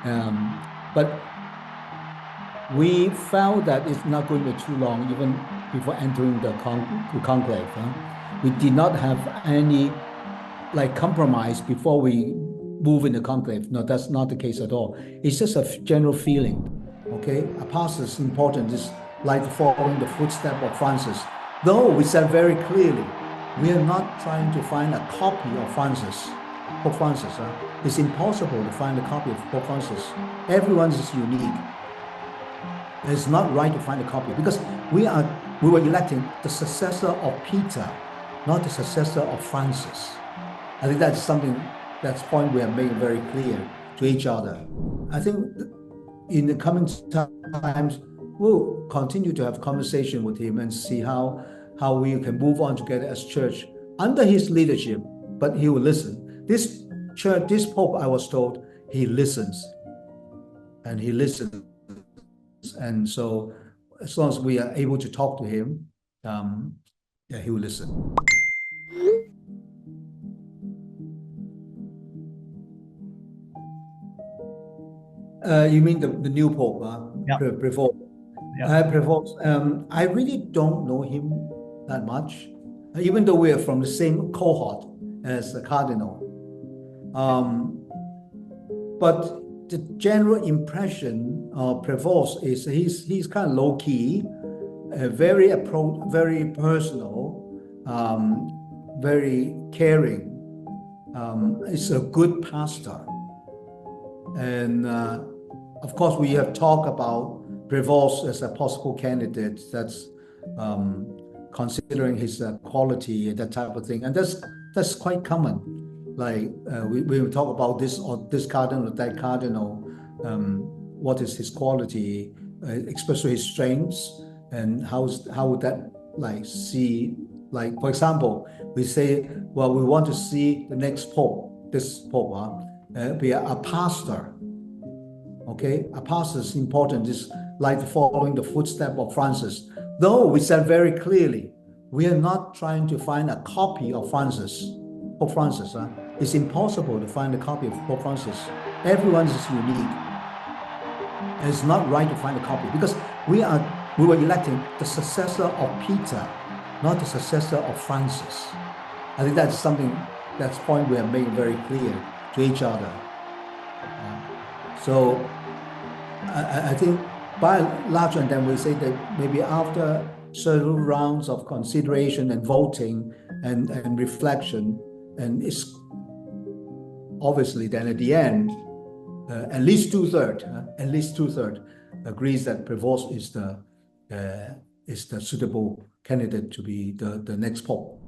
But we felt that it's not going to be too long, even before entering the conclave. We did not have any compromise before we move in the conclave. No, that's not the case at all. It's just a general feeling. Okay, apostle is important. It's like following the footsteps of Francis. Though we said very clearly, we are not trying to find a copy of Pope Francis. It's impossible to find a copy of Pope Francis. Everyone is unique. It's not right to find a copy because we were electing the successor of Peter, not the successor of Francis. I think that's point we are making very clear to each other. I think in the coming times, we'll continue to have conversation with him and see how we can move on together as church under his leadership, but he will listen. This church, this Pope, I was told, he listens. And he listens. And so as long as we are able to talk to him, he will listen. You mean the new Pope, Prevost? Yeah. Prevost. I really don't know him that much, even though we are from the same cohort as the Cardinal. But the general impression of Prevost is he's kind of low key, very personal, very caring. He's a good pastor, and of course we have talked about Prevost as a possible candidate. That's considering his quality and that type of thing, and that's quite common. We talk about this or this cardinal or that cardinal, what is his quality, especially his strengths, and how would that see, for example, we say, well, we want to see the next Pope, this Pope, be a pastor. Okay, a pastor is important. It's like following the footsteps of Francis. Though we said very clearly, we are not trying to find a copy of Pope Francis. It's impossible to find a copy of Pope Francis. Everyone is unique. It's not right to find a copy because we were electing the successor of Peter, not the successor of Francis. I think that's point we are making very clear to each other. So I think by and large, and then we say that maybe after several rounds of consideration and voting and reflection, and it's obviously then at the end, at least two-thirds agrees that Prevost is the suitable candidate to be the next Pope.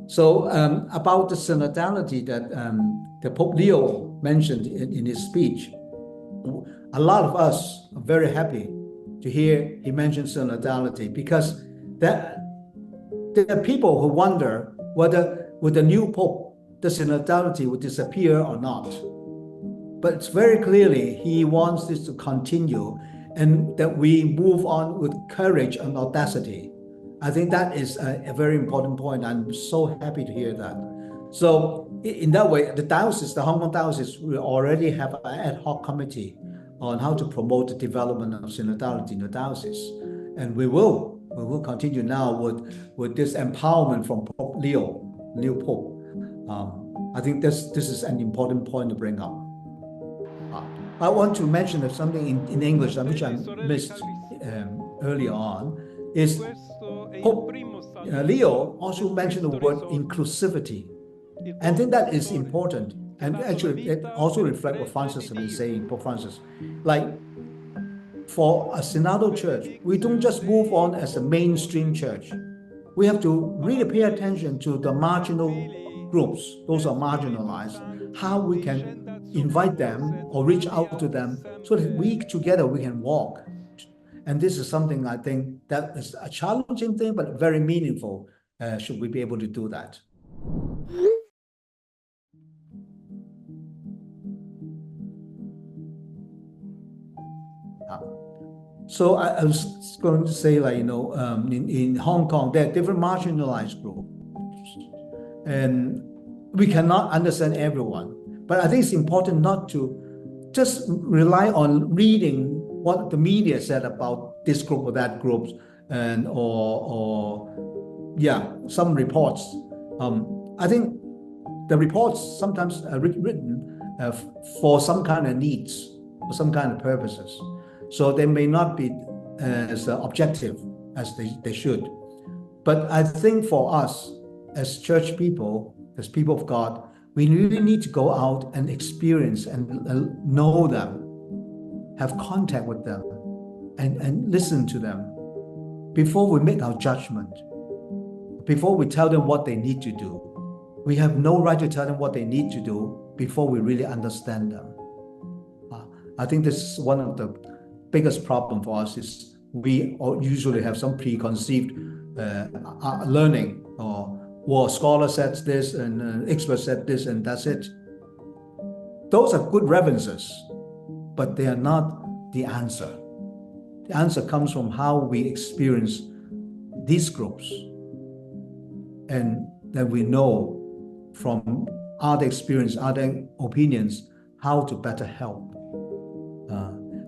So about the synodality that the Pope Leo mentioned in his speech, a lot of us are very happy to hear he mentioned synodality, because there are people who wonder whether with the new Pope, the synodality would disappear or not. But it's very clearly he wants this to continue and that we move on with courage and audacity. I think that is a very important point. I'm so happy to hear that. So in that way, the Hong Kong diocese, we already have an ad hoc committee on how to promote the development of synodality in the diocese. And we will continue now with this empowerment from Pope Leo, new Pope. I think this is an important point to bring up. I want to mention something in English, which I missed earlier on, is Pope Leo also mentioned the word inclusivity. And I think that is important. And actually, it also reflects what Francis has been saying, Pope Francis. For a synodal church, we don't just move on as a mainstream church. We have to really pay attention to the marginal groups, those are marginalized, how we can invite them or reach out to them so that together we can walk. And this is something I think that is a challenging thing, but very meaningful, should we be able to do that. So I was going to say, like, in Hong Kong, there are different marginalized groups. And we cannot understand everyone. But I think it's important not to just rely on reading what the media said about this group or that group, and some reports. I think the reports sometimes are written for some kind of needs, for some kind of purposes. So they may not be as objective as they should. But I think for us, as church people, as people of God, we really need to go out and experience and know them, have contact with them, and listen to them before we make our judgment, before we tell them what they need to do. We have no right to tell them what they need to do before we really understand them. I think this is one of the biggest problem for us, is we usually have some preconceived learning, or scholar said this and expert said this, and that's it. Those are good references, but they are not the answer. The answer comes from how we experience these groups, and then we know from other experience, other opinions, how to better help.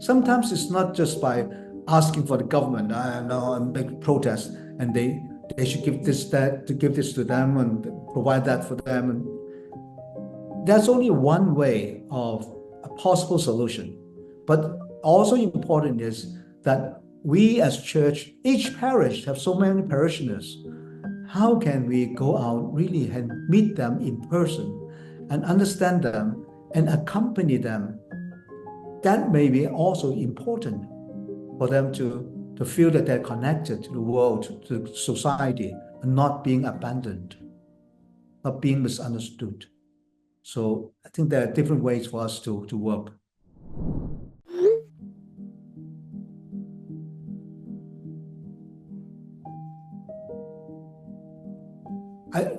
Sometimes it's not just by asking for the government, and make protests, and they should give this, that, to give this to them and provide that for them. And that's only one way of a possible solution. But also important is that we as church, each parish have so many parishioners. How can we go out really and meet them in person and understand them and accompany them? That may be also important for them to feel that they're connected to the world, to society, and not being abandoned, not being misunderstood. So I think there are different ways for us to work.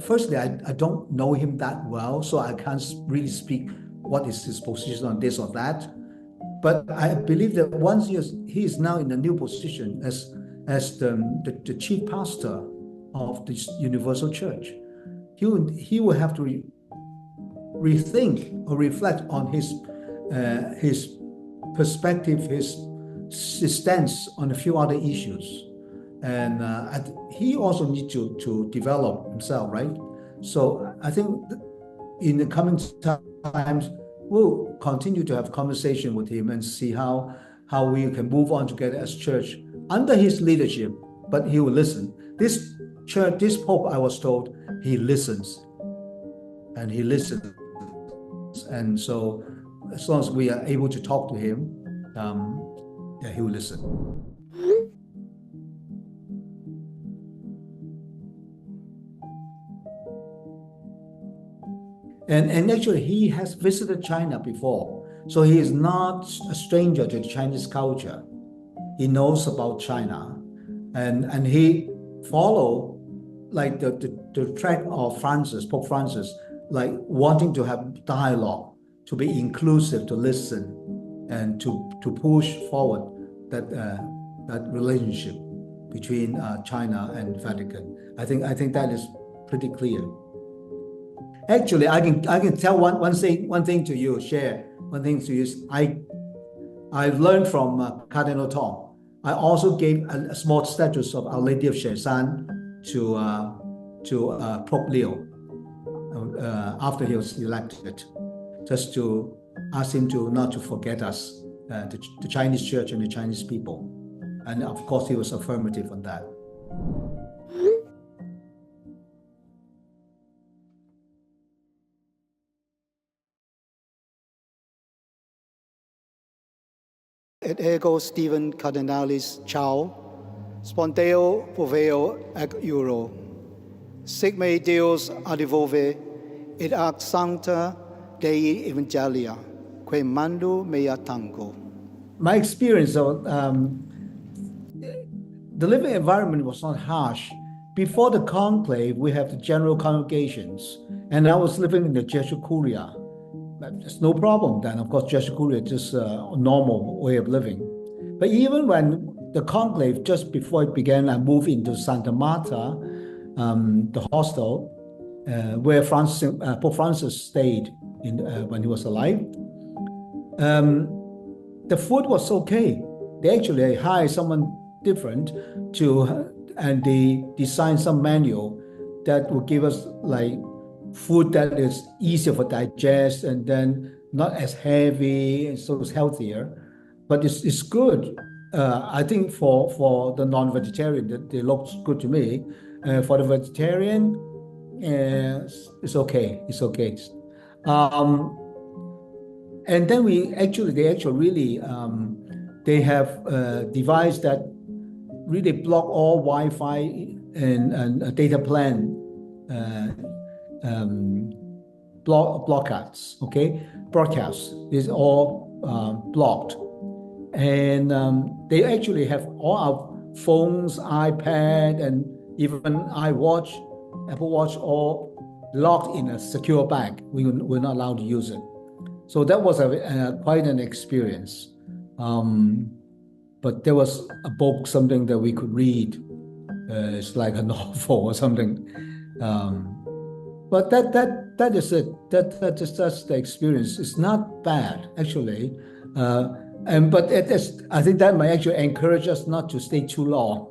Firstly, I don't know him that well, so I can't really speak what is his position on this or that. But I believe that once he is now in a new position as the chief pastor of this universal church, he will have to rethink or reflect on his perspective, his stance on a few other issues, and he also needs to develop himself, right? So I think in the coming times, we'll continue to have conversation with him and see how we can move on together as church under his leadership. But he will listen. This church, this Pope, I was told, he listens, and he listens. And so, as long as we are able to talk to him, he will listen. And actually, he has visited China before, so he is not a stranger to the Chinese culture. He knows about China, and he follow like the track of Pope Francis, like wanting to have dialogue, to be inclusive, to listen, and to push forward that relationship between China and Vatican. I think that is pretty clear. Actually, I can tell one thing to you. Share one thing to you. I've learned from Cardinal Tong. I also gave a small statue of Our Lady of Sheshan to Pope Leo after he was elected, just to ask him not to forget us, the Chinese church and the Chinese people. And of course, he was affirmative on that. Et ego Stephen Cardinalis Ciao, Sponteo poveo ac euro, sigme Deus adivove, et ac sancta Dei Evangelia, que mando mea tango. My experience of the living environment was not harsh. Before the conclave, we have the general congregations, and I was living in the Jesuit Curia. There's no problem then. Of course, Jesuit Curia is just a normal way of living. But even when the conclave, just before it began, I moved into Santa Marta, the hostel, where Pope Francis stayed when he was alive. The food was okay. They actually hired someone different and they designed some menu that would give us like food that is easier for digest and then not as heavy, and so it's healthier. But it's good. I think for the non-vegetarian, they look good to me. For the vegetarian, it's okay. It's okay. And then they actually they have a device that really block all Wi-Fi and data plan broadcasts. Okay, broadcasts is all blocked, and they actually have all our phones, iPad, and even iWatch, Apple Watch, all locked in a secure bag. We're not allowed to use it. So that was quite an experience. But there was a book, something that we could read. It's like a novel or something. But that is it. That's the experience. It's not bad actually. But I think that might actually encourage us not to stay too long.